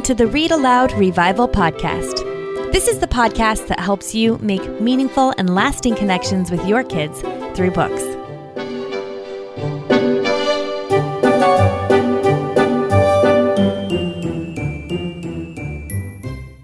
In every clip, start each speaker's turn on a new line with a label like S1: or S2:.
S1: to the Read-Aloud Revival podcast. This is the podcast that helps you make meaningful and lasting connections with your kids through books.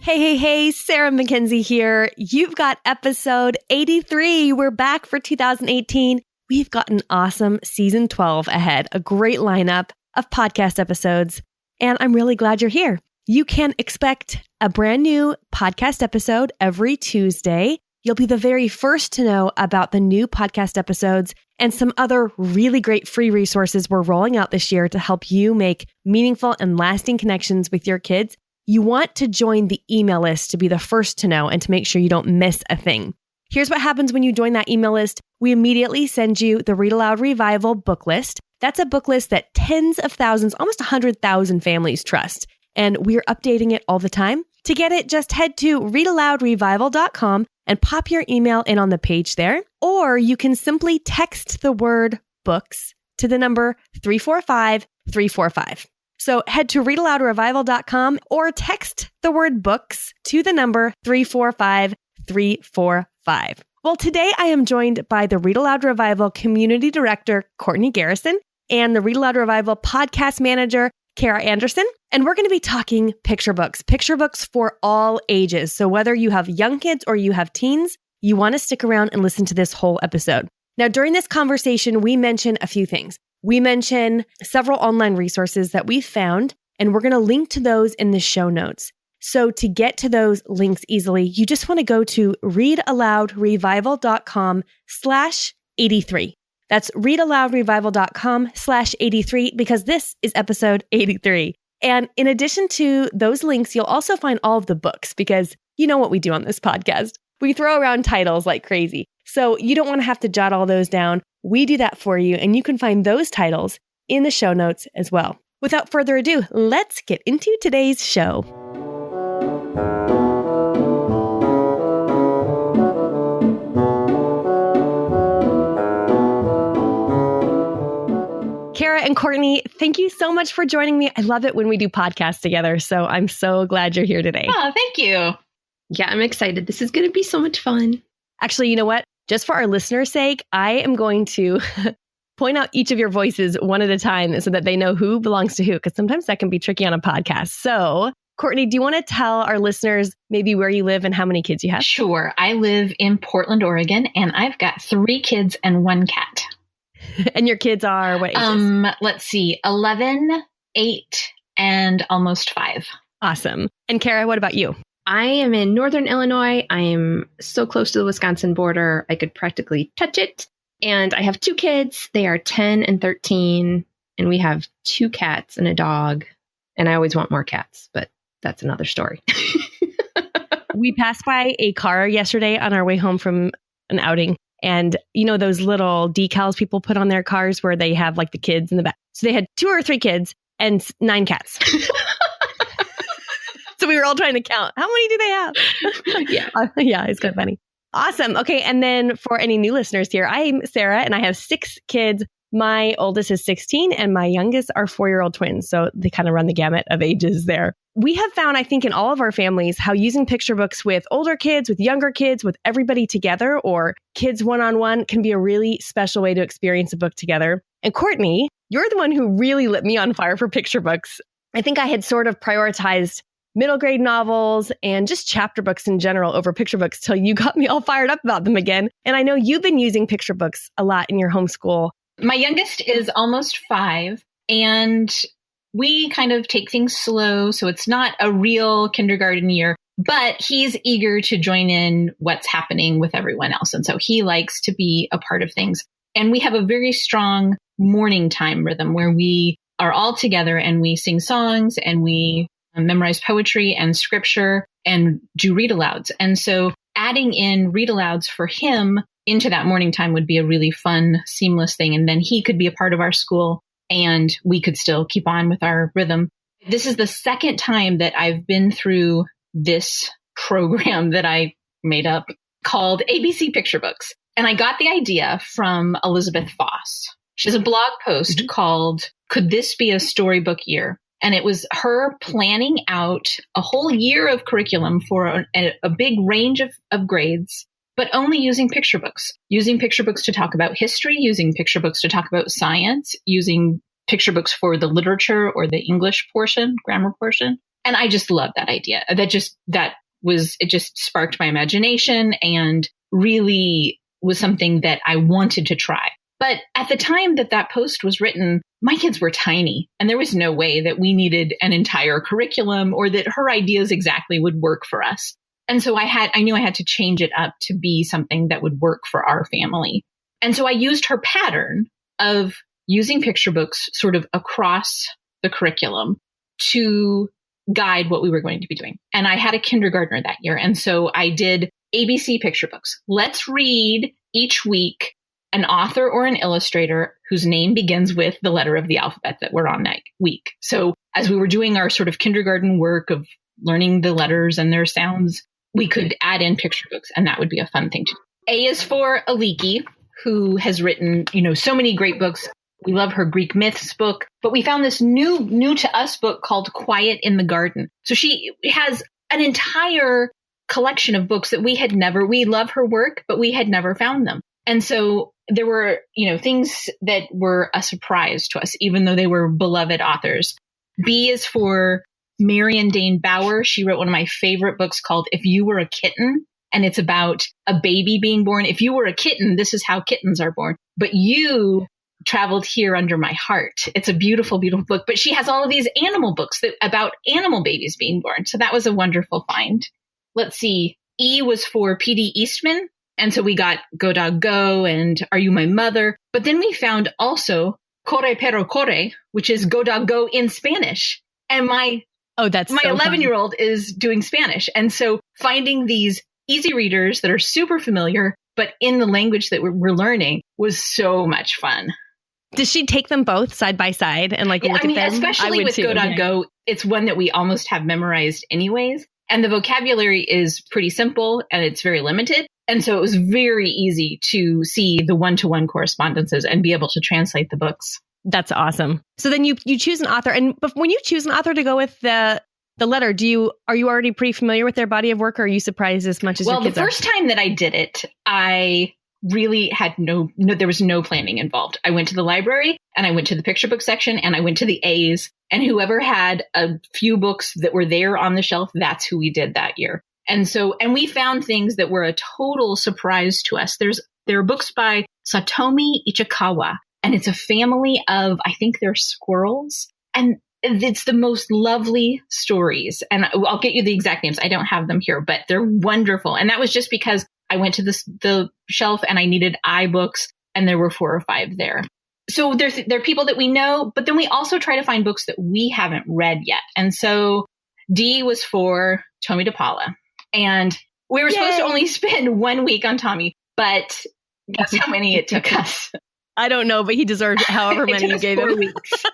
S1: Hey, Sarah Mackenzie here. You've got episode 83. We're back for 2018. We've got an awesome season 12 ahead, a great lineup of podcast episodes, and I'm really glad you're here. You can expect a brand new podcast episode every Tuesday. You'll be the very first to know about the new podcast episodes and some other really great free resources we're rolling out this year to help you make meaningful and lasting connections with your kids. You want to join the email list to be the first to know and to make sure you don't miss a thing. Here's what happens when you join that email list. We immediately send you the Read-Aloud Revival book list. That's a book list that tens of thousands, almost 100,000 families trust. And we're updating it all the time. To get it, just head to readaloudrevival.com and pop your email in on the page there. Or you can simply text the word books to the number 345-345. So head to readaloudrevival.com or text the word books to the number 345-345. Well, today I am joined by the Read-Aloud Revival Community Director, Courtney Garrison, and the Read-Aloud Revival Podcast Manager, Kara Anderson. And we're going to be talking picture books for all ages. So whether you have young kids or you have teens, you want to stick around and listen to this whole episode. Now, during this conversation, we mention a few things. We mention several online resources that we found, and we're going to link to those in the show notes. So to get to those links easily, you just want to go to readaloudrevival.com/83. That's readaloudrevival.com/83 because this is episode 83. And in addition to those links, you'll also find all of the books because you know what we do on this podcast. We throw around titles like crazy. So you don't want to have to jot all those down. We do that for you, and you can find those titles in the show notes as well. Without further ado, let's get into today's show. Kara and Courtney, thank you so much for joining me. I love it when we do podcasts together, so I'm so glad you're here today.
S2: Oh, thank you. Yeah, I'm excited. This is going to be so much fun.
S1: Actually, you know what? Just for our listeners' sake, I am going to point out each of your voices one at a time so that they know who belongs to who, because sometimes that can be tricky on a podcast. So, Courtney, do you want to tell our listeners maybe where you live and how many kids you have?
S2: Sure. I live in Portland, Oregon, and I've got 3 kids and 1 cat.
S1: And your kids are what ages?
S2: Let's see, 11, 8, and almost 5.
S1: Awesome. And Kara, what about you?
S3: I am in Northern Illinois. I am so close to the Wisconsin border, I could practically touch it. And I have 2 kids. They are 10 and 13, and we have 2 cats and a dog. And I always want more cats, but that's another story.
S1: We passed by a car yesterday on our way home from an outing. And you know those little decals people put on their cars where they have like the kids in the back. So they had 2 or 3 kids and 9 cats. So we were all trying to count. How many do they have? Yeah, it's kind of funny. Awesome. Okay. And then for any new listeners here, I'm Sarah and I have 6 kids. My oldest is 16 and my youngest are 4-year-old twins. So they kind of run the gamut of ages there. We have found, I think, in all of our families, how using picture books with older kids, with younger kids, with everybody together, or kids one-on-one can be a really special way to experience a book together. And Courtney, you're the one who really lit me on fire for picture books. I think I had sort of prioritized middle grade novels and just chapter books in general over picture books till you got me all fired up about them again. And I know you've been using picture books a lot in your homeschool.
S2: My youngest is almost 5, and we kind of take things slow, so it's not a real kindergarten year, but he's eager to join in what's happening with everyone else. And so he likes to be a part of things. And we have a very strong morning time rhythm where we are all together and we sing songs and we memorize poetry and scripture and do read-alouds. And so adding in read-alouds for him into that morning time would be a really fun, seamless thing. And then he could be a part of our school and we could still keep on with our rhythm. This is the second time that I've been through this program that I made up called ABC Picture Books. And I got the idea from Elizabeth Foss. She has a blog post called, Could This Be a Storybook Year? And it was her planning out a whole year of curriculum for a big range of grades, but only using picture books to talk about history, using picture books to talk about science, using picture books for the literature or the English portion, grammar portion. And I just love that idea. It just sparked my imagination and really was something that I wanted to try. But at the time that post was written, my kids were tiny, and there was no way that we needed an entire curriculum or that her ideas exactly would work for us. And so I knew I had to change it up to be something that would work for our family. And so I used her pattern of using picture books sort of across the curriculum to guide what we were going to be doing. And I had a kindergartner that year. And so I did ABC picture books. Let's read each week an author or an illustrator whose name begins with the letter of the alphabet that we're on that week. So as we were doing our sort of kindergarten work of learning the letters and their sounds, we could add in picture books, and that would be a fun thing to do. A is for Aliki, who has written, so many great books. We love her Greek myths book, but we found this new to us book called Quiet in the Garden. So she has an entire collection of books that we love her work, but we had never found them. And so there were, things that were a surprise to us, even though they were beloved authors. B is for Marion Dane Bauer. She wrote one of my favorite books called If You Were a Kitten, and it's about a baby being born. If you were a kitten, this is how kittens are born. But you traveled here under my heart. It's a beautiful, beautiful book. But she has all of these animal books about animal babies being born. So that was a wonderful find. Let's see. E was for P.D. Eastman. And so we got Go Dog Go and Are You My Mother? But then we found also Corre Pero Corre, which is Go Dog Go in Spanish. And my 11-year-old is doing Spanish. And so finding these easy readers that are super familiar, but in the language that we're learning was so much fun.
S1: Does she take them both side by side and look at them?
S2: Especially with Go Dog Go, it's one that we almost have memorized anyways. And the vocabulary is pretty simple and it's very limited. And so it was very easy to see the one-to-one correspondences and be able to translate the books.
S1: That's awesome. So then you choose an author. And when you choose an author to go with the letter, are you already pretty familiar with their body of work, or are you surprised as much as your kids are?
S2: Well, the first time that I did it, I really had there was no planning involved. I went to the library and I went to the picture book section and I went to the A's, and whoever had a few books that were there on the shelf, that's who we did that year. And we found things that were a total surprise to us. There are books by Satomi Ichikawa, and it's a family of, I think they're squirrels. And it's the most lovely stories. And I'll get you the exact names. I don't have them here, but they're wonderful. And that was just because I went to the shelf and I needed iBooks, and there were 4 or 5 there. So there are people that we know, but then we also try to find books that we haven't read yet. And so D was for Tommy DePaula. And we were supposed to only spend 1 week on Tommy, but guess how many it took us?
S1: I don't know, but he deserved however many you gave him.
S2: Weeks.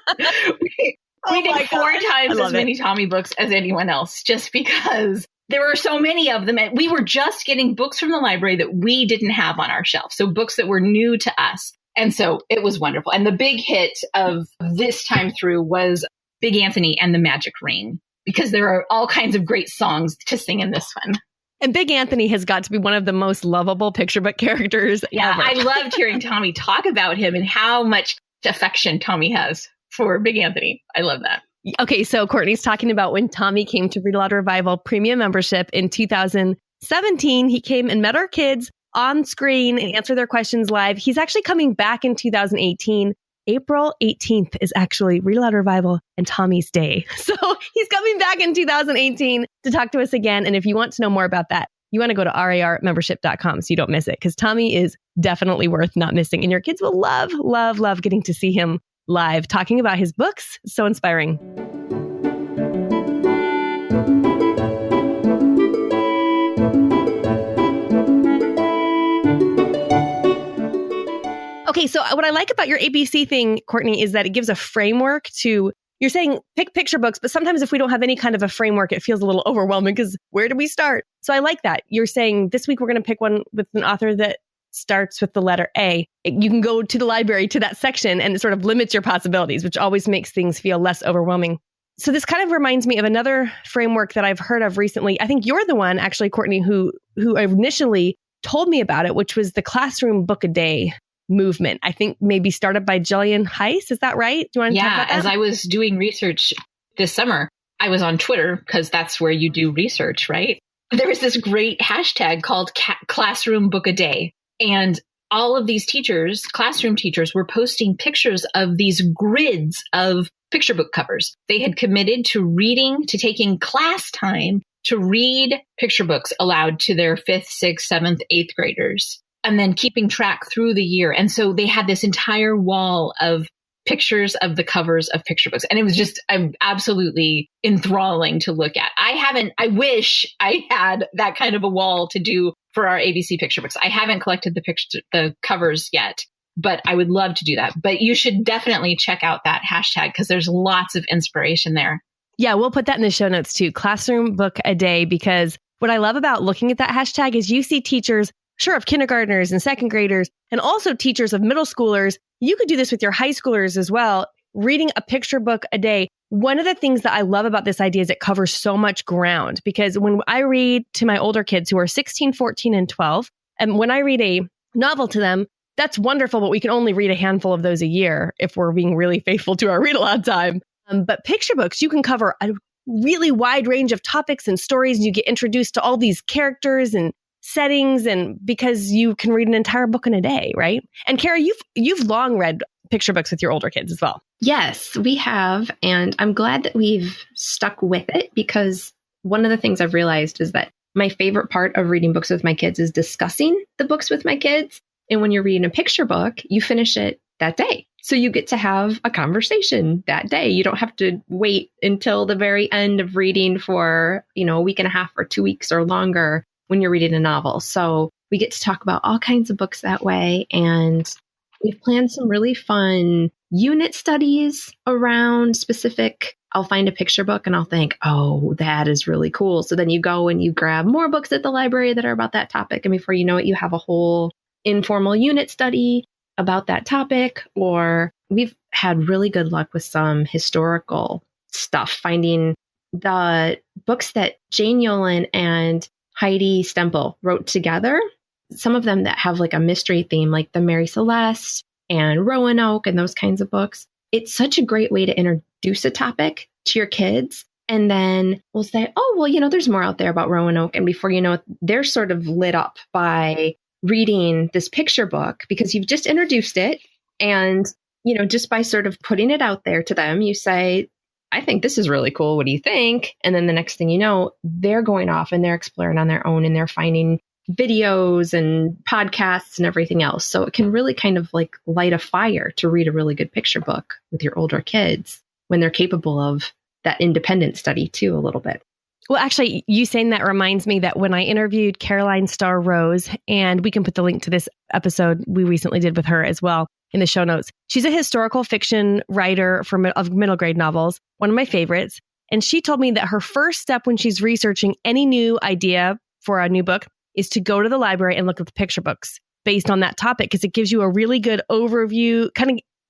S2: we did 4 times as many Tommy books as anyone else, just because there were so many of them. And we were just getting books from the library that we didn't have on our shelf. So books that were new to us. And so it was wonderful. And the big hit of this time through was Big Anthony and the Magic Ring, because there are all kinds of great songs to sing in this one.
S1: And Big Anthony has got to be one of the most lovable picture book characters ever.
S2: I loved hearing Tommy talk about him and how much affection Tommy has for Big Anthony. I love that.
S1: Okay, so Courtney's talking about when Tommy came to Read-Aloud Revival Premium membership in 2017. He came and met our kids on screen and answered their questions live. He's actually coming back in 2018. April 18th is actually Read-Aloud Revival and Tommy's Day. So he's coming back in 2018 to talk to us again. And if you want to know more about that, you want to go to RARmembership.com so you don't miss it, because Tommy is definitely worth not missing. And your kids will love, love, love getting to see him live talking about his books. So inspiring. Okay, so what I like about your ABC thing, Courtney, is that it gives a framework to, you're saying pick picture books, but sometimes if we don't have any kind of a framework, it feels a little overwhelming because where do we start? So I like that. You're saying this week we're going to pick one with an author that starts with the letter A. You can go to the library to that section and it sort of limits your possibilities, which always makes things feel less overwhelming. So this kind of reminds me of another framework that I've heard of recently. I think you're the one, actually, Courtney, who initially told me about it, which was the classroom book a day movement. I think maybe started by Jillian Heiss. Is that right? Do you want to talk about that?
S2: As I was doing research this summer, I was on Twitter because that's where you do research, right? There was this great hashtag called classroom book a day. And all of these teachers, classroom teachers, were posting pictures of these grids of picture book covers. They had committed to taking class time to read picture books aloud to their 5th, 6th, 7th, 8th graders, and then keeping track through the year. And so they had this entire wall of pictures of the covers of picture books. And it was just absolutely enthralling to look at. I wish I had that kind of a wall to do for our ABC picture books. I haven't collected the covers yet, but I would love to do that. But you should definitely check out that hashtag because there's lots of inspiration there.
S1: Yeah, we'll put that in the show notes too. Classroom book a day, because what I love about looking at that hashtag is you see teachers, sure, of kindergartners and second graders, and also teachers of middle schoolers. You could do this with your high schoolers as well, reading a picture book a day. One of the things that I love about this idea is it covers so much ground, because when I read to my older kids who are 16, 14, and 12, and when I read a novel to them, that's wonderful, but we can only read a handful of those a year if we're being really faithful to our read aloud time. But picture books, you can cover a really wide range of topics and stories, and you get introduced to all these characters and settings, and because you can read an entire book in a day, right? And Kara, you've long read picture books with your older kids as well.
S3: Yes, we have. And I'm glad that we've stuck with it, because one of the things I've realized is that my favorite part of reading books with my kids is discussing the books with my kids. And when you're reading a picture book, you finish it that day. So you get to have a conversation that day. You don't have to wait until the very end of reading for, a week and a half or 2 weeks or longer when you're reading a novel. So we get to talk about all kinds of books that way. And we've planned some really fun unit studies around specific. I'll find a picture book and I'll think, oh, that is really cool. So then you go and you grab more books at the library that are about that topic. And before you know it, you have a whole informal unit study about that topic. Or we've had really good luck with some historical stuff, finding the books that Jane Yolen and Heidi Stempel wrote together. Some of them that have like a mystery theme, like the Mary Celeste and Roanoke and those kinds of books. It's such a great way to introduce a topic to your kids. And then we'll say, oh, well, there's more out there about Roanoke. And before you know it, they're sort of lit up by reading this picture book because you've just introduced it. And, just by sort of putting it out there to them, you say, I think this is really cool. What do you think? And then the next thing you know, they're going off and they're exploring on their own and they're finding videos and podcasts and everything else. So it can really kind of like light a fire to read a really good picture book with your older kids when they're capable of that independent study too, a little bit.
S1: Well, actually, you saying that reminds me that when I interviewed Caroline Starr Rose, and we can put the link to this episode we recently did with her as well in the show notes. She's a historical fiction writer of middle grade novels, one of my favorites. And she told me that her first step when she's researching any new idea for a new book is to go to the library and look at the picture books based on that topic, because it gives you a really good overview.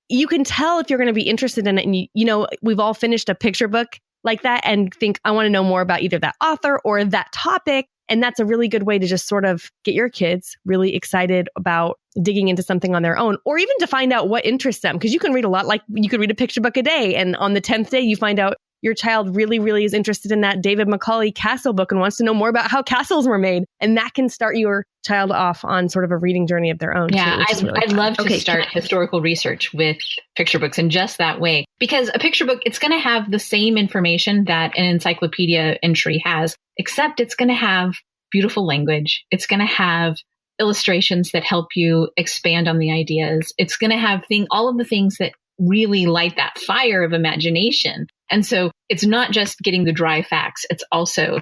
S1: You can tell if you're going to be interested in it. And we've all finished a picture book like that and think, I want to know more about either that author or that topic. And that's a really good way to just sort of get your kids really excited about digging into something on their own, or even to find out what interests them. Because you can read a lot, like you could read a picture book a day. And on the 10th day, you find out your child really, really is interested in that David Macaulay castle book and wants to know more about how castles were made. And that can start your child off on sort of a reading journey of their own.
S2: Yeah,
S1: too,
S2: I'd love to start historical research with picture books in just that way. Because a picture book, it's going to have the same information that an encyclopedia entry has, except it's going to have beautiful language. It's going to have illustrations that help you expand on the ideas. It's going to have all of the things that really light that fire of imagination. And so it's not just getting the dry facts. It's also,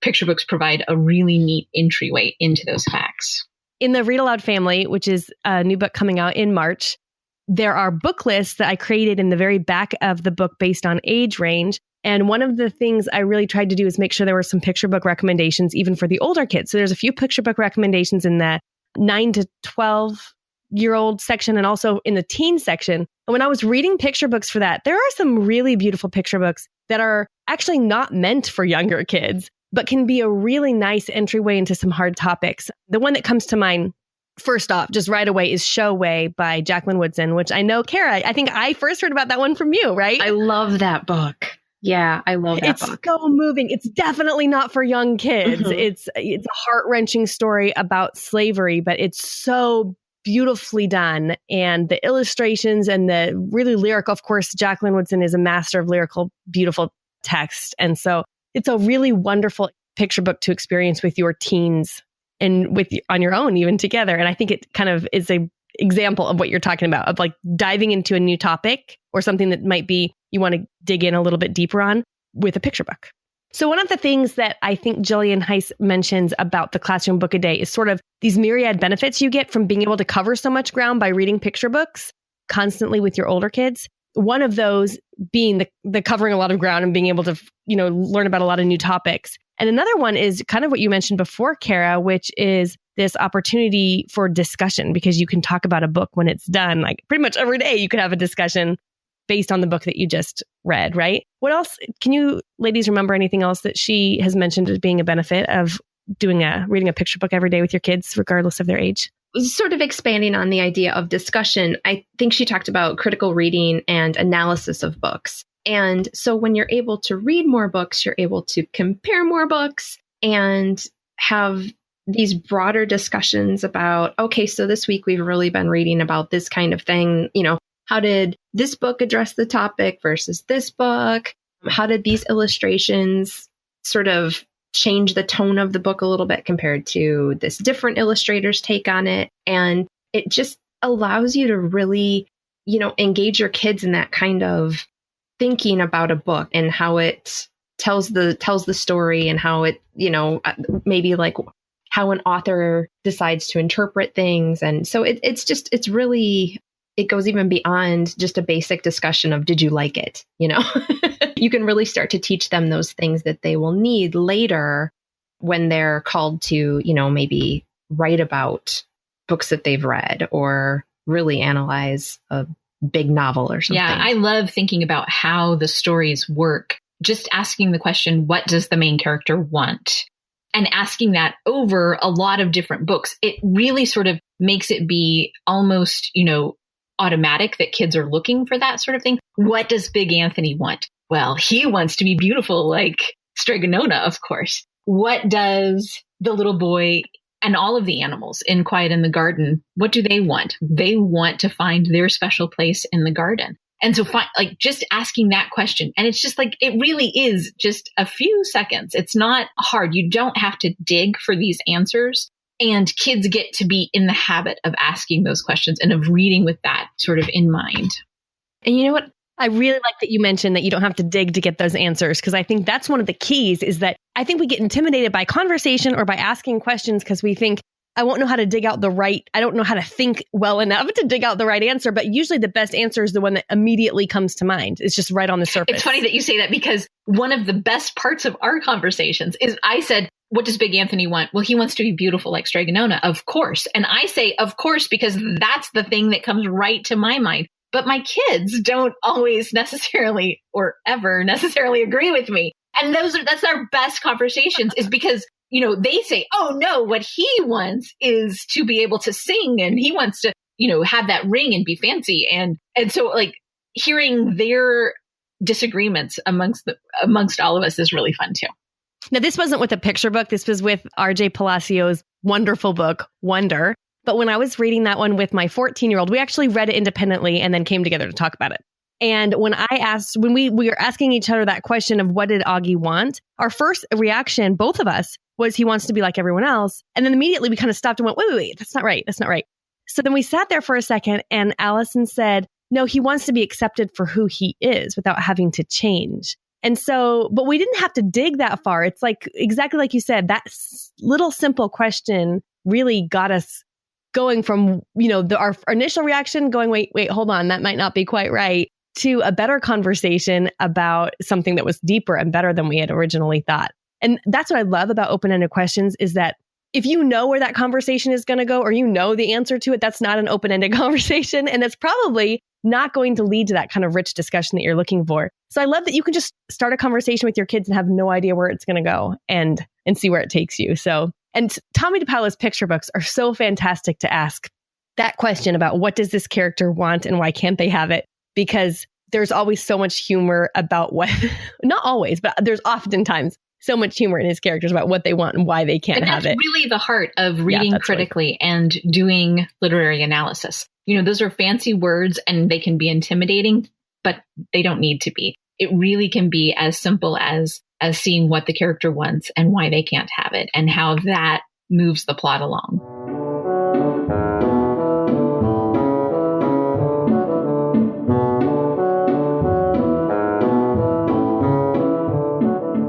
S2: picture books provide a really neat entryway into those facts.
S1: In the Read Aloud family, which is a new book coming out in March, there are book lists that I created in the very back of the book based on age range. And one of the things I really tried to do is make sure there were some picture book recommendations, even for the older kids. So there's a few picture book recommendations in the 9 to 12 5-year-old section and also in the teen section. And when I was reading picture books for that, there are some really beautiful picture books that are actually not meant for younger kids, but can be a really nice entryway into some hard topics. The one that comes to mind first off, just right away, is Show Way by Jacqueline Woodson, which I know, Kara, I think I first heard about that one from you, right?
S3: I love that book. Yeah, I love that book.
S1: It's so moving. It's definitely not for young kids.
S3: Mhm.
S1: It's a heart-wrenching story about slavery, but it's so beautifully done. And the illustrations and the really lyrical, of course, Jacqueline Woodson is a master of lyrical, beautiful text. And so it's a really wonderful picture book to experience with your teens and on your own, even together. And I think it kind of is a example of what you're talking about, of like diving into a new topic or something that might be you want to dig in a little bit deeper on with a picture book. So one of the things that I think Jillian Heiss mentions about the Classroom Book a Day is sort of these myriad benefits you get from being able to cover so much ground by reading picture books constantly with your older kids. One of those being the covering a lot of ground and being able to, learn about a lot of new topics. And another one is kind of what you mentioned before, Kara, which is this opportunity for discussion, because you can talk about a book when it's done. Like pretty much every day you could have a discussion based on the book that you just read, right? What else? Can you ladies remember anything else that she has mentioned as being a benefit of reading a picture book every day with your kids, regardless of their age?
S3: Sort of expanding on the idea of discussion, I think she talked about critical reading and analysis of books. And so when you're able to read more books, you're able to compare more books and have these broader discussions about, okay, so this week we've really been reading about this kind of thing. How did this book address the topic versus this book? How did these illustrations sort of change the tone of the book a little bit compared to this different illustrator's take on it? And it just allows you to really, engage your kids in that kind of thinking about a book and how it tells the story and how it, maybe like how an author decides to interpret things. And so it's really, it goes even beyond just a basic discussion of, did you like it? You can really start to teach them those things that they will need later when they're called to, maybe write about books that they've read or really analyze a big novel or something.
S2: Yeah, I love thinking about how the stories work. Just asking the question, what does the main character want? And asking that over a lot of different books, it really sort of makes it be almost, automatic that kids are looking for that sort of thing. What does Big Anthony want? Well, he wants to be beautiful like Stregonona, of course. What does the little boy and all of the animals in Quiet in the Garden, what do they want? They want to find their special place in the garden. And so just asking that question. And it's just like, it really is just a few seconds. It's not hard. You don't have to dig for these answers. And kids get to be in the habit of asking those questions and of reading with that sort of in mind.
S1: And you know what? I really like that you mentioned that you don't have to dig to get those answers, because I think that's one of the keys, is that I think we get intimidated by conversation or by asking questions because we think, I won't know how to dig out I don't know how to think well enough to dig out the right answer. But usually the best answer is the one that immediately comes to mind. It's just right on the surface.
S2: It's funny that you say that, because one of the best parts of our conversations is I said, what does Big Anthony want? Well, he wants to be beautiful like Stregonona, of course. And I say, of course, because that's the thing that comes right to my mind. But my kids don't always necessarily or ever necessarily agree with me. And that's our best conversations, is because, they say, oh no, what he wants is to be able to sing, and he wants to, have that ring and be fancy. And so like hearing their disagreements amongst all of us is really fun too.
S1: Now, this wasn't with a picture book. This was with R.J. Palacios' wonderful book, Wonder. But when I was reading that one with my 14-year-old, we actually read it independently and then came together to talk about it. And when we were asking each other that question of what did Augie want, our first reaction, both of us, was he wants to be like everyone else. And then immediately we kind of stopped and went, wait, that's not right. That's not right. So then we sat there for a second and Allison said, no, he wants to be accepted for who he is without having to change. And so, but we didn't have to dig that far. It's like, exactly like you said, that little simple question really got us going from, our initial reaction going, wait, hold on, that might not be quite right, to a better conversation about something that was deeper and better than we had originally thought. And that's what I love about open-ended questions, is that if you know where that conversation is going to go, or you know the answer to it, that's not an open-ended conversation. And it's probably not going to lead to that kind of rich discussion that you're looking for. So I love that you can just start a conversation with your kids and have no idea where it's going to go and see where it takes you. So, and Tommy DePaulo's picture books are so fantastic to ask that question about what does this character want and why can't they have it? Because there's always so much humor about what, not always, but there's oftentimes so much humor in his characters about what they want and why they can't have it.
S2: That's really the heart of reading critically and doing literary analysis. Those are fancy words and they can be intimidating, but they don't need to be. It really can be as simple as seeing what the character wants and why they can't have it and how that moves the plot along.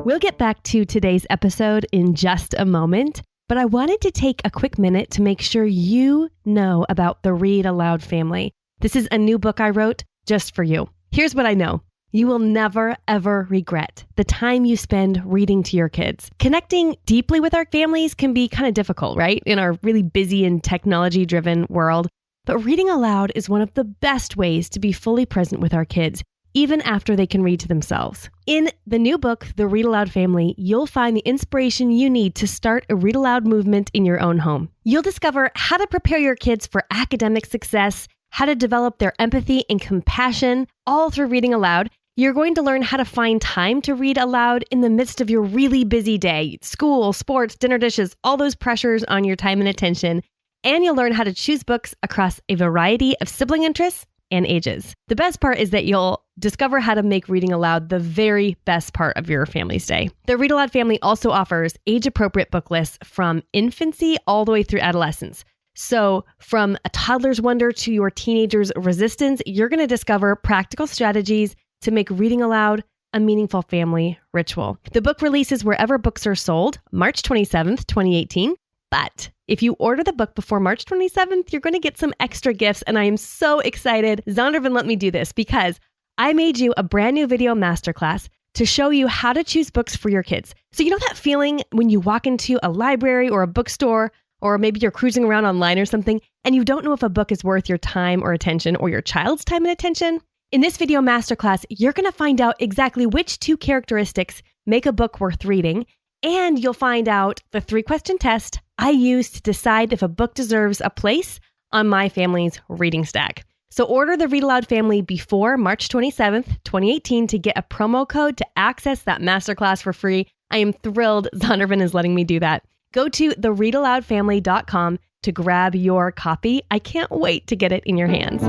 S1: We'll get back to today's episode in just a moment, but I wanted to take a quick minute to make sure you know about the Read-Aloud family. This is a new book I wrote just for you. Here's what I know. You will never, ever regret the time you spend reading to your kids. Connecting deeply with our families can be kind of difficult, right? In our really busy and technology-driven world. But reading aloud is one of the best ways to be fully present with our kids, even after they can read to themselves. In the new book, The Read-Aloud Family, you'll find the inspiration you need to start a read-aloud movement in your own home. You'll discover how to prepare your kids for academic success, how to develop their empathy and compassion, all through reading aloud. You're going to learn how to find time to read aloud in the midst of your really busy day, school, sports, dinner dishes, all those pressures on your time and attention. And you'll learn how to choose books across a variety of sibling interests and ages. The best part is that you'll discover how to make reading aloud the very best part of your family's day. The Read-Aloud family also offers age-appropriate book lists from infancy all the way through adolescence. So from a toddler's wonder to your teenager's resistance, you're going to discover practical strategies to make reading aloud a meaningful family ritual. The book releases wherever books are sold, March 27th, 2018. But if you order the book before March 27th, you're going to get some extra gifts. And I am so excited. Zondervan let me do this because I made you a brand new video masterclass to show you how to choose books for your kids. So you know that feeling when you walk into a library or a bookstore, or maybe you're cruising around online or something, and you don't know if a book is worth your time or attention or your child's time and attention? In this video masterclass, you're going to find out exactly which two characteristics make a book worth reading. And you'll find out the 3-question test I use to decide if a book deserves a place on my family's reading stack. So order the Read-Aloud family before March 27th, 2018 to get a promo code to access that masterclass for free. I am thrilled Zondervan is letting me do that. Go to thereadaloudfamily.com to grab your copy. I can't wait to get it in your hands.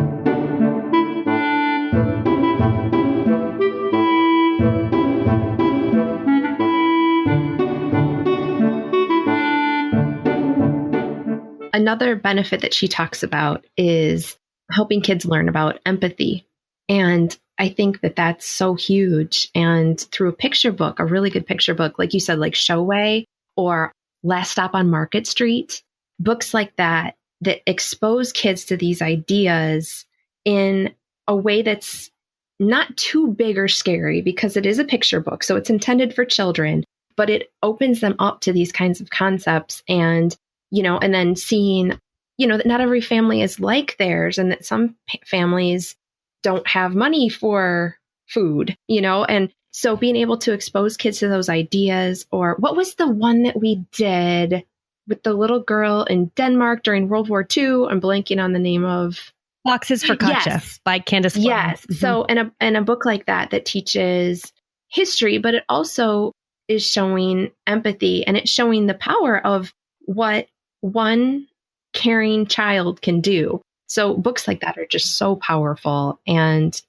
S3: Another benefit that she talks about is helping kids learn about empathy. And I think that that's so huge. And through a picture book, a really good picture book, like you said, like Showway or Last Stop on Market Street, books like that expose kids to these ideas in a way that's not too big or scary because it is a picture book. So it's intended for children, but it opens them up to these kinds of concepts and and then seeing, that not every family is like theirs and that some families don't have money for food, and so being able to expose kids to those ideas. Or what was the one that we did with the little girl in Denmark during World War II? I'm blanking on the name of.
S1: Boxes for Katja by Candace Flynn.
S3: Yes. Mm-hmm. So in a book like that teaches history, but it also is showing empathy and it's showing the power of what one caring child can do. So books like that are just so powerful. And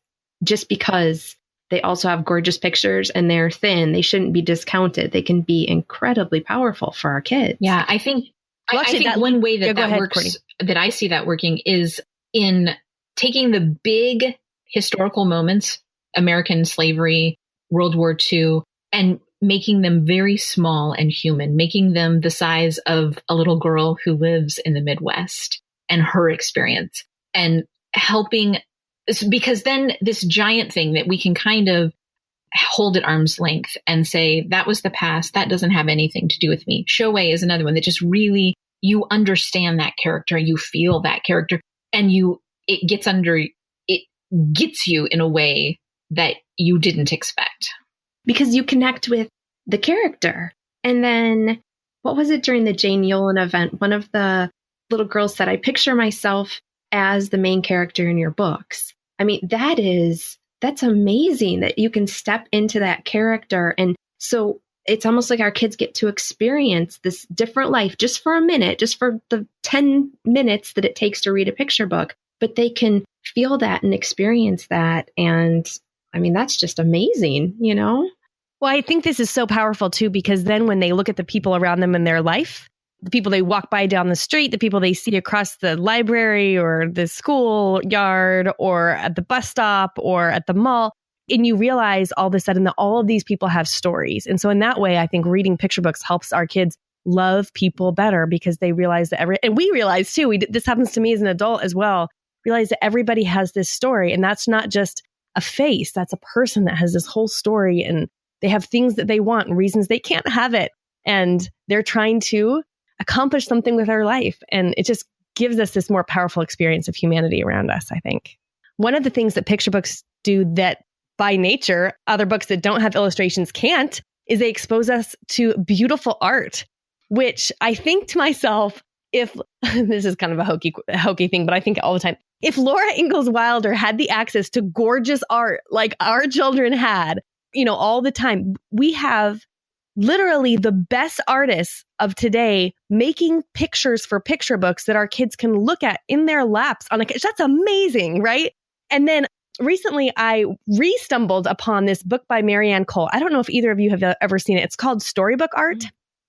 S3: just because they also have gorgeous pictures and they're thin, they shouldn't be discounted. They can be incredibly powerful for our kids.
S2: Yeah, I think one way that works, Courtney, that I see that working is in taking the big historical moments, American slavery, World War II, and making them very small and human, making them the size of a little girl who lives in the Midwest and her experience, and helping, because then this giant thing that we can kind of hold at arm's length and say, that was the past. That doesn't have anything to do with me. Showay is another one that just really, you understand that character, you feel that character, and it gets you in a way that you didn't expect.
S3: Because you connect with the character. And then, what was it during the Jane Yolen event? One of the little girls said, I picture myself as the main character in your books. I mean, that's amazing that you can step into that character. And so it's almost like our kids get to experience this different life just for a minute, just for the 10 minutes that it takes to read a picture book, but they can feel that and experience that. And I mean, that's just amazing, you know?
S1: Well, I think this is so powerful too, because then when they look at the people around them in their life, the people they walk by down the street, the people they see across the library or the school yard or at the bus stop or at the mall, and you realize all of a sudden that all of these people have stories. And so in that way, I think reading picture books helps our kids love people better because they realize that and we realize too, this happens to me as an adult as well, realize that everybody has this story, and that's not just a face, that's a person that has this whole story, and they have things that they want and reasons they can't have it. And they're trying to accomplish something with their life. And it just gives us this more powerful experience of humanity around us, I think. One of the things that picture books do that by nature, other books that don't have illustrations can't, is they expose us to beautiful art, which I think to myself, if this is kind of a hokey thing, but I think all the time, if Laura Ingalls Wilder had the access to gorgeous art like our children had, all the time, we have literally the best artists of today making pictures for picture books that our kids can look at in their laps on a couch. That's amazing, right? And then recently I re-stumbled upon this book by Marianne Cole. I don't know if either of you have ever seen it. It's called Storybook Art.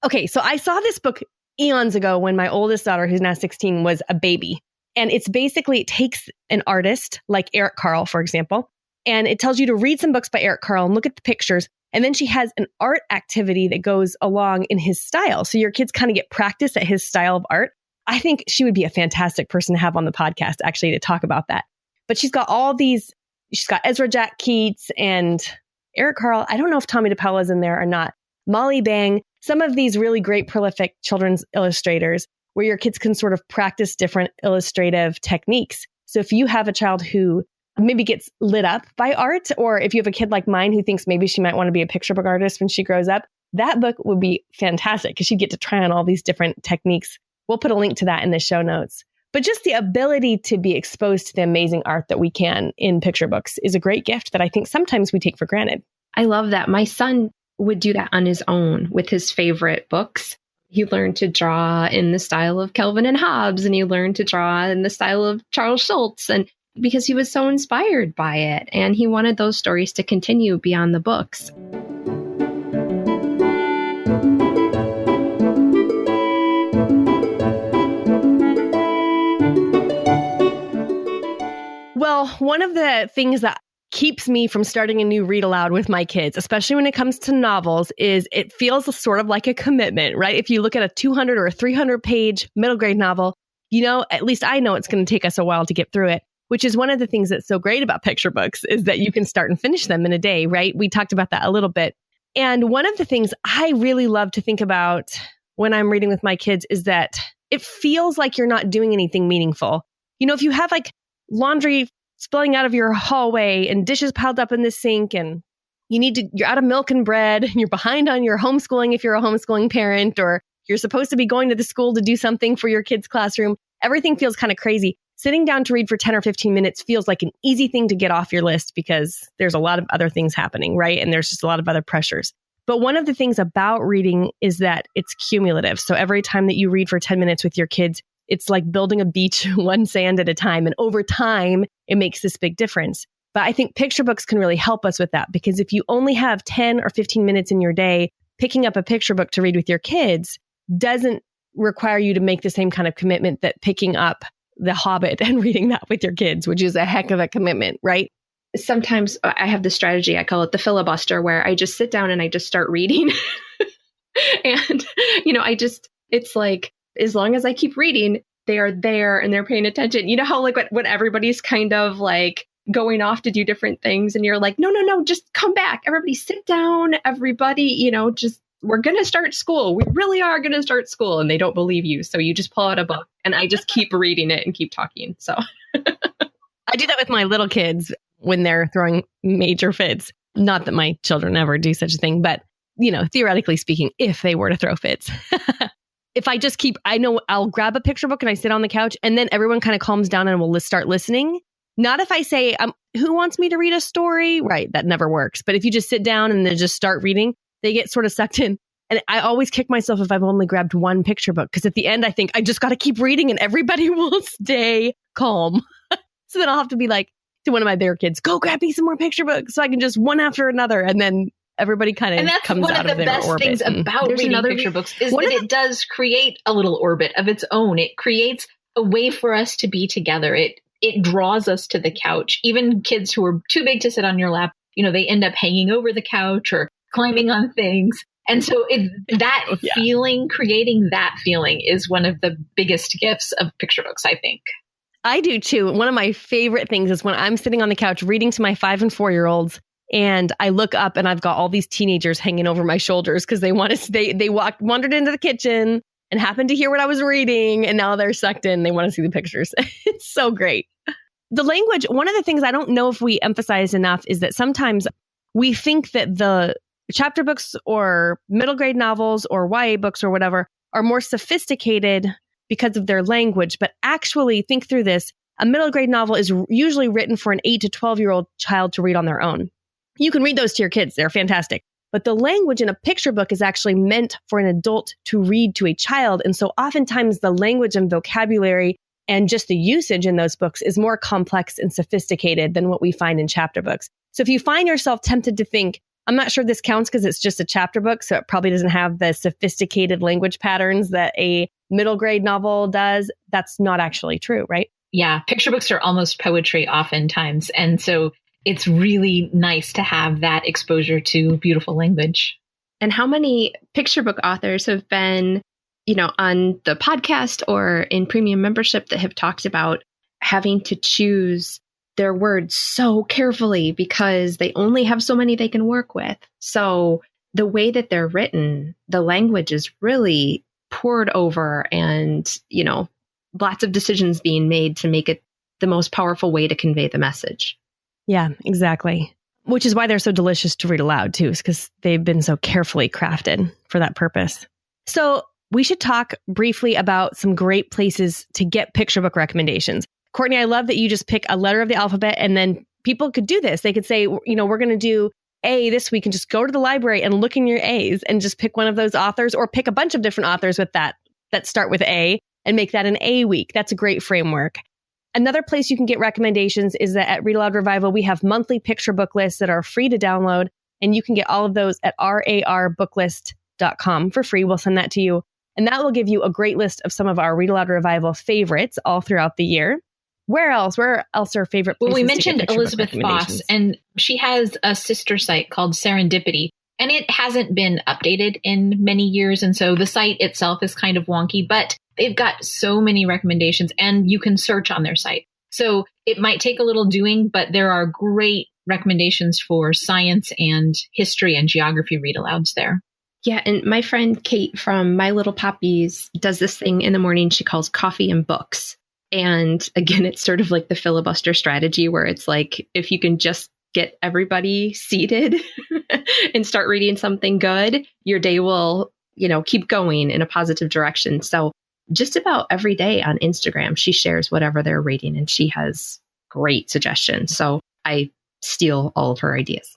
S1: Okay, so I saw this book eons ago when my oldest daughter, who's now 16, was a baby. And it takes an artist like Eric Carle, for example, and it tells you to read some books by Eric Carle and look at the pictures. And then she has an art activity that goes along in his style. So your kids kind of get practice at his style of art. I think she would be a fantastic person to have on the podcast, actually, to talk about that. But she's got she's got Ezra Jack Keats and Eric Carle. I don't know if Tommy DePaola is in there or not. Molly Bang, some of these really great prolific children's illustrators where your kids can sort of practice different illustrative techniques. So if you have a child who maybe gets lit up by art, or if you have a kid like mine who thinks maybe she might want to be a picture book artist when she grows up, that book would be fantastic because she'd get to try on all these different techniques. We'll put a link to that in the show notes. But just the ability to be exposed to the amazing art that we can in picture books is a great gift that I think sometimes we take for granted.
S3: I love that. My son would do that on his own with his favorite books. He learned to draw in the style of Calvin and Hobbes, and he learned to draw in the style of Charles Schulz, and because he was so inspired by it, and he wanted those stories to continue beyond the books.
S1: Well, one of the things that keeps me from starting a new read aloud with my kids, especially when it comes to novels, is it feels sort of like a commitment, right? If you look at a 200 or a 300 page middle grade novel, at least I know it's going to take us a while to get through it, which is one of the things that's so great about picture books is that you can start and finish them in a day, right? We talked about that a little bit. And one of the things I really love to think about when I'm reading with my kids is that it feels like you're not doing anything meaningful. If you have like laundry spilling out of your hallway and dishes piled up in the sink and you're out of milk and bread and you're behind on your homeschooling if you're a homeschooling parent, or you're supposed to be going to the school to do something for your kid's classroom, everything feels kind of crazy. Sitting down to read for 10 or 15 minutes feels like an easy thing to get off your list because there's a lot of other things happening, right? And there's just a lot of other pressures. But one of the things about reading is that it's cumulative. So every time that you read for 10 minutes with your kids, it's like building a beach one sand at a time. And over time, it makes this big difference. But I think picture books can really help us with that, because if you only have 10 or 15 minutes in your day, picking up a picture book to read with your kids doesn't require you to make the same kind of commitment that picking up The Hobbit and reading that with your kids, which is a heck of a commitment, right?
S3: Sometimes I have this strategy, I call it the filibuster, where I just sit down and I just start reading. And, it's like, as long as I keep reading, they are there and they're paying attention. You know how like when everybody's kind of like going off to do different things. And you're like, no, just come back. Everybody sit down. Everybody, we're going to start school. We really are going to start school. And they don't believe you. So you just pull out a book and I just keep reading it and keep talking. So
S1: I do that with my little kids when they're throwing major fits. Not that my children ever do such a thing, but, theoretically speaking, if they were to throw fits. If I just I know I'll grab a picture book and I sit on the couch and then everyone kind of calms down and we'll start listening. Not if I say, who wants me to read a story? Right. That never works. But if you just sit down and then just start reading, they get sort of sucked in. And I always kick myself if I've only grabbed one picture book, because at the end, I think I just got to keep reading and everybody will stay calm. So then I'll have to be like to one of my bigger kids, go grab me some more picture books so I can just one after another. And then everybody kind of comes out of their orbit.
S2: And that's one of the best things about reading picture books is that it does create a little orbit of its own. It creates a way for us to be together. It draws us to the couch. Even kids who are too big to sit on your lap, they end up hanging over the couch or climbing on things. And so creating that feeling is one of the biggest gifts of picture books, I think.
S1: I do too. One of my favorite things is when I'm sitting on the couch reading to my 5 and 4-year-olds and I look up and I've got all these teenagers hanging over my shoulders because they wandered into the kitchen and happened to hear what I was reading. And now they're sucked in. They want to see the pictures. It's so great. The language, one of the things I don't know if we emphasize enough is that sometimes we think that the chapter books or middle grade novels or YA books or whatever are more sophisticated because of their language. But actually, think through this. A middle grade novel is usually written for an 8 to 12-year-old child to read on their own. You can read those to your kids. They're fantastic. But the language in a picture book is actually meant for an adult to read to a child. And so oftentimes the language and vocabulary and just the usage in those books is more complex and sophisticated than what we find in chapter books. So if you find yourself tempted to think, I'm not sure this counts because it's just a chapter book, so it probably doesn't have the sophisticated language patterns that a middle grade novel does, that's not actually true, right?
S2: Yeah, picture books are almost poetry oftentimes. And so it's really nice to have that exposure to beautiful language.
S3: And how many picture book authors have been, on the podcast or in premium membership that have talked about having to choose their words so carefully because they only have so many they can work with. So the way that they're written, the language is really poured over and, lots of decisions being made to make it the most powerful way to convey the message.
S1: Yeah, exactly. Which is why they're so delicious to read aloud too, is because they've been so carefully crafted for that purpose. So we should talk briefly about some great places to get picture book recommendations. Courtney, I love that you just pick a letter of the alphabet and then people could do this. They could say, we're going to do A this week and just go to the library and look in your A's and just pick one of those authors or pick a bunch of different authors with that start with A and make that an A week. That's a great framework. Another place you can get recommendations is that at Read-Aloud Revival, we have monthly picture book lists that are free to download. And you can get all of those at rarbooklist.com for free. We'll send that to you. And that will give you a great list of some of our Read-Aloud Revival favorites all throughout the year. Where else are favorite places?
S2: Well, we mentioned Elizabeth Foss, and she has a sister site called Serendipity, and it hasn't been updated in many years. And so the site itself is kind of wonky, but they've got so many recommendations and you can search on their site. So it might take a little doing, but there are great recommendations for science and history and geography read-alouds there.
S3: Yeah. And my friend Kate from My Little Poppies does this thing in the morning she calls coffee and books. And again, it's sort of like the filibuster strategy where it's like, if you can just get everybody seated and start reading something good, your day will, keep going in a positive direction. So just about every day on Instagram, she shares whatever they're reading and she has great suggestions. So I steal all of her ideas.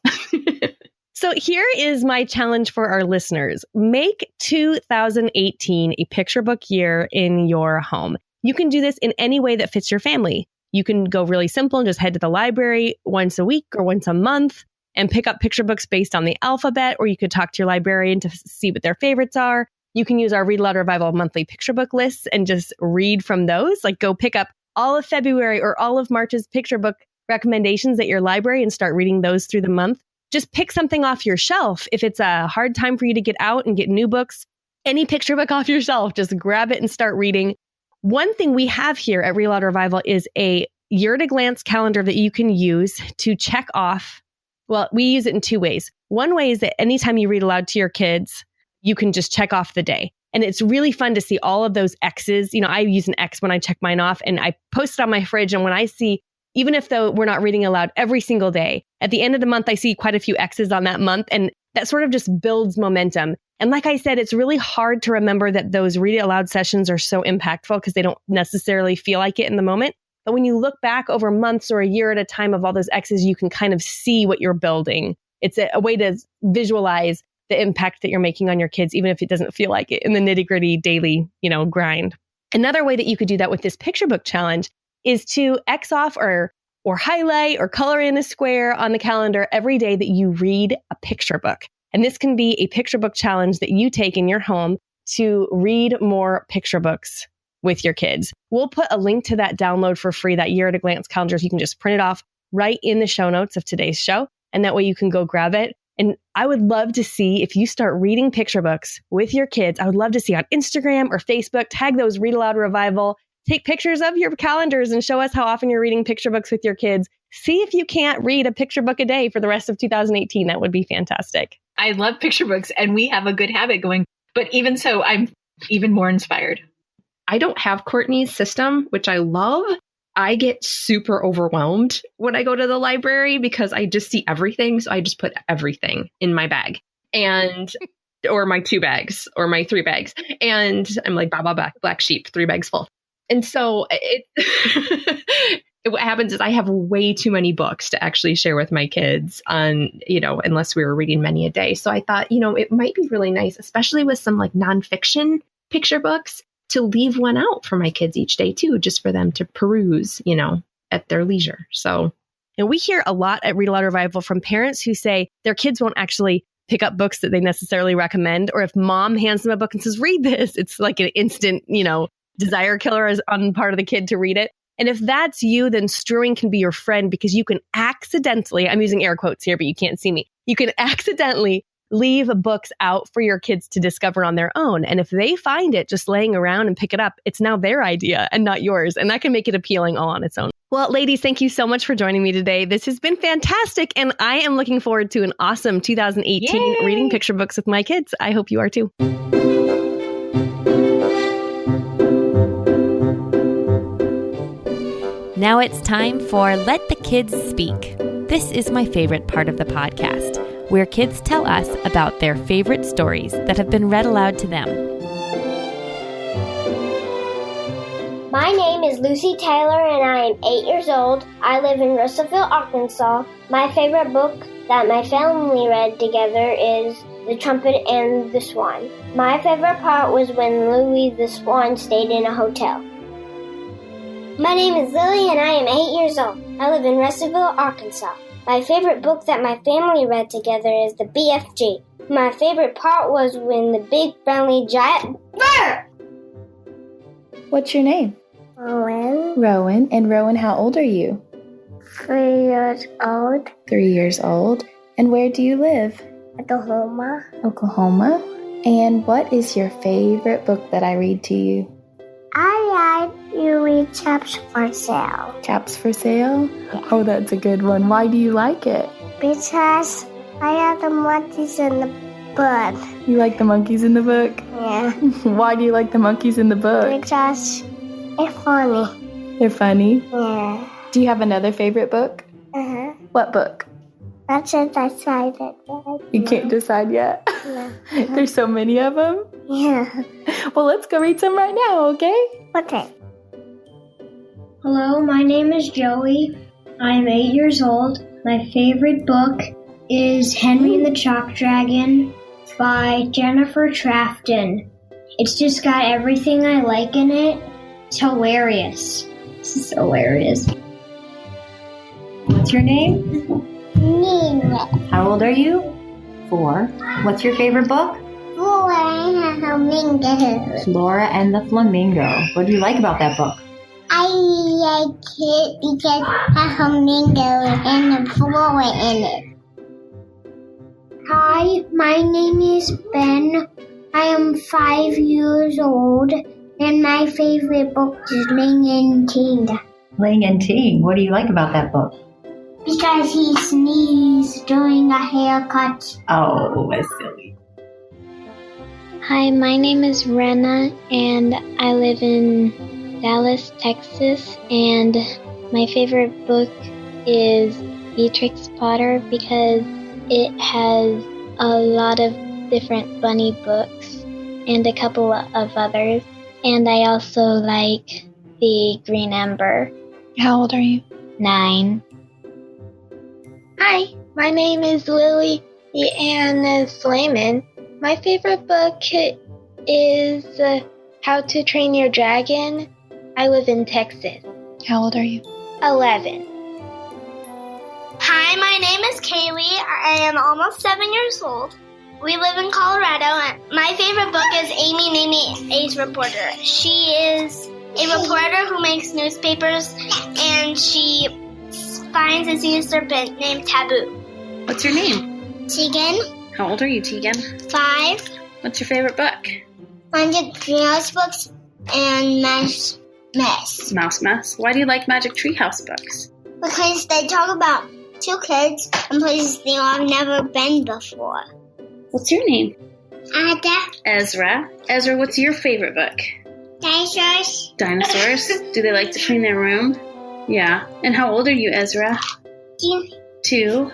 S1: So here is my challenge for our listeners. Make 2018 a picture book year in your home. You can do this in any way that fits your family. You can go really simple and just head to the library once a week or once a month and pick up picture books based on the alphabet, or you could talk to your librarian to see what their favorites are. You can use our Read-Aloud Revival monthly picture book lists and just read from those. Like go pick up all of February or all of March's picture book recommendations at your library and start reading those through the month. Just pick something off your shelf. If it's a hard time for you to get out and get new books, any picture book off your shelf, just grab it and start reading. One thing we have here at Read-Aloud Revival is a year-at-a-glance calendar that you can use to check off. Well, we use it in two ways. One way is that anytime you read aloud to your kids, you can just check off the day. And it's really fun to see all of those X's. I use an X when I check mine off, and I post it on my fridge. And when I see, even if though we're not reading aloud every single day, at the end of the month, I see quite a few X's on that month. And that sort of just builds momentum. And like I said, it's really hard to remember that those read it aloud sessions are so impactful because they don't necessarily feel like it in the moment. But when you look back over months or a year at a time of all those X's, you can kind of see what you're building. It's a way to visualize the impact that you're making on your kids, even if it doesn't feel like it in the nitty-gritty daily, grind. Another way that you could do that with this picture book challenge is to X off or highlight or color in a square on the calendar every day that you read a picture book. And this can be a picture book challenge that you take in your home to read more picture books with your kids. We'll put a link to that download for free, that year-at-a-glance calendar. So you can just print it off right in the show notes of today's show. And that way you can go grab it. And I would love to see if you start reading picture books with your kids. I would love to see on Instagram or Facebook, tag those Read-Aloud Revival, take pictures of your calendars and show us how often you're reading picture books with your kids. See if you can't read a picture book a day for the rest of 2018. That would be fantastic.
S2: I love picture books and we have a good habit going, but even so, I'm even more inspired.
S3: I don't have Courtney's system, which I love. I get super overwhelmed when I go to the library because I just see everything. So I just put everything in my bag or my 2 bags or my 3 bags. And I'm like, black sheep, 3 bags full. And so what happens is I have way too many books to actually share with my kids on, unless we were reading many a day. So I thought, it might be really nice, especially with some like nonfiction picture books, to leave one out for my kids each day too, just for them to peruse, at their leisure. So,
S1: and we hear a lot at Read-Aloud Revival from parents who say their kids won't actually pick up books that they necessarily recommend. Or if mom hands them a book and says, read this, it's like an instant, desire killer on part of the kid to read it. And if that's you, then strewing can be your friend because you can accidentally, I'm using air quotes here, but you can't see me. You can accidentally leave books out for your kids to discover on their own. And if they find it just laying around and pick it up, it's now their idea and not yours. And that can make it appealing all on its own. Well, ladies, thank you so much for joining me today. This has been fantastic. And I am looking forward to an awesome 2018
S2: Yay!
S1: Reading picture books with my kids. I hope you are too.
S4: Now it's time for Let the Kids Speak. This is my favorite part of the podcast, where kids tell us about their favorite stories that have been read aloud to them.
S5: My name is Lucy Taylor and I am 8 years old. I live in Russellville, Arkansas. My favorite book that my family read together is The Trumpet and the Swan. My favorite part was when Louis the Swan stayed in a hotel. My name is Lily and I am 8 years old. I live in Russellville, Arkansas. My favorite book that my family read together is the BFG. My favorite part was when the big friendly giant bird.
S6: What's your name?
S5: Rowan.
S6: Rowan. And Rowan, how old are you?
S5: 3 years old.
S6: 3 years old. And where do you live?
S5: Oklahoma.
S6: Oklahoma. And what is your favorite book that I read to you?
S5: I like you read Chaps for Sale.
S6: Chaps for Sale?
S5: Yeah.
S6: Oh, that's a good one. Why do you like it?
S5: Because I have the monkeys in the book.
S6: You like the monkeys in the book?
S5: Yeah.
S6: Why do you like the monkeys in the book?
S5: Because they're funny.
S6: They're funny?
S5: Yeah.
S6: Do you have another favorite book?
S5: Uh-huh.
S6: What book?
S5: That's just decided.
S6: You can't decide yet?
S5: No.
S6: There's so many of them?
S5: Yeah.
S6: Well, let's go read some right now, okay?
S5: Okay.
S7: Hello, my name is Joey. I am 8 years old. My favorite book is Henry and the Chalk Dragon by Jennifer Trafton. It's just got everything I like in it. It's hilarious. This is hilarious.
S8: What's your name?
S5: Nina.
S8: How old are you? 4. What's your favorite book?
S5: Flamingo.
S8: Flora and the Flamingo. What do you like about that book?
S5: I like it because a flamingo and a flora in it. Hi, my name is Ben. I am 5 years old, and my favorite book is Ring and Tinda.
S8: Ling and Ting, what do you like about that book?
S7: Because he sneezed during a haircut.
S8: Oh, that's silly.
S9: Hi, my name is Rena, and I live in Dallas, Texas, and my favorite book is Beatrix Potter because it has a lot of different bunny books and a couple of others. And I also like the Green Ember.
S10: How old are you?
S9: 9. Hi, my name is Lily Ann Slayman. My favorite book is How to Train Your Dragon. I live in Texas.
S10: How old are you?
S9: 11.
S11: Hi, my name is Kaylee. I am almost 7 years old. We live in Colorado, and my favorite book is Amy Mamie A's Reporter. She is a reporter who makes newspapers, and she finds and sees a serpent named Taboo.
S12: What's your name?
S11: Tegan.
S12: How old are you, Tegan?
S11: 5.
S12: What's your favorite book?
S11: Magic Treehouse books and Mouse Mess.
S12: Mouse Mess. Why do you like Magic Treehouse books?
S11: Because they talk about 2 kids in places they have never been before.
S12: What's your name?
S11: Ada.
S12: Ezra. Ezra, what's your favorite book?
S11: Dinosaurs.
S12: Dinosaurs. Do they like to clean their room? Yeah. And how old are you, Ezra? 2.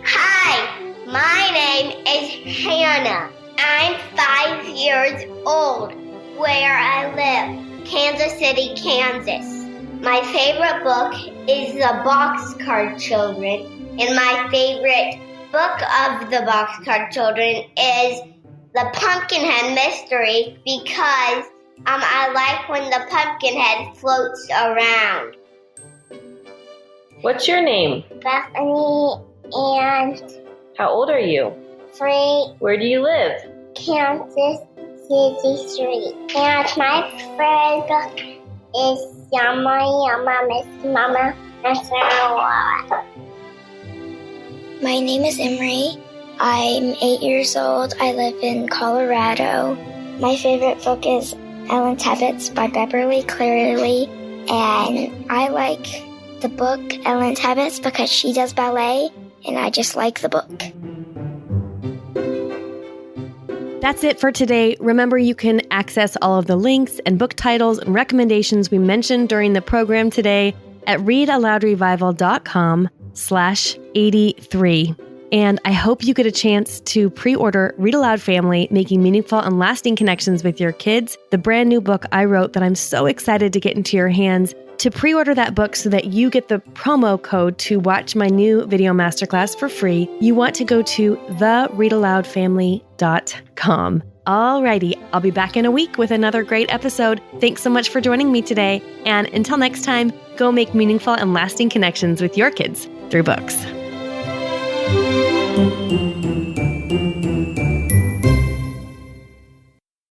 S5: Hi, my name is Hannah. I'm 5 years old. Where I live, Kansas City, Kansas. My favorite book is The Boxcar Children, and my favorite book of the Boxcar Children is The Pumpkinhead Mystery because I like when the Pumpkinhead floats around.
S13: What's your name?
S5: Bethany and
S13: How old are you?
S5: 3.
S13: Where do you live?
S5: Kansas City Street. And my favorite book is Yama Yama Miss Mama.
S11: My name is Emery. I'm 8 years old. I live in Colorado. My favorite book is Ellen's Habits by Beverly Cleary. And I like the book Ellen's Habits because she does ballet, and I just like the book.
S1: That's it for today. Remember, you can access all of the links and book titles and recommendations we mentioned during the program today at readaloudrevival.com/83. And I hope you get a chance to pre-order Read Aloud Family, Making Meaningful and Lasting Connections with Your Kids, the brand new book I wrote that I'm so excited to get into your hands. To pre-order that book so that you get the promo code to watch my new video masterclass for free, you want to go to thereadaloudfamily.com. Alrighty, I'll be back in a week with another great episode. Thanks so much for joining me today. And until next time, go make meaningful and lasting connections with your kids through books.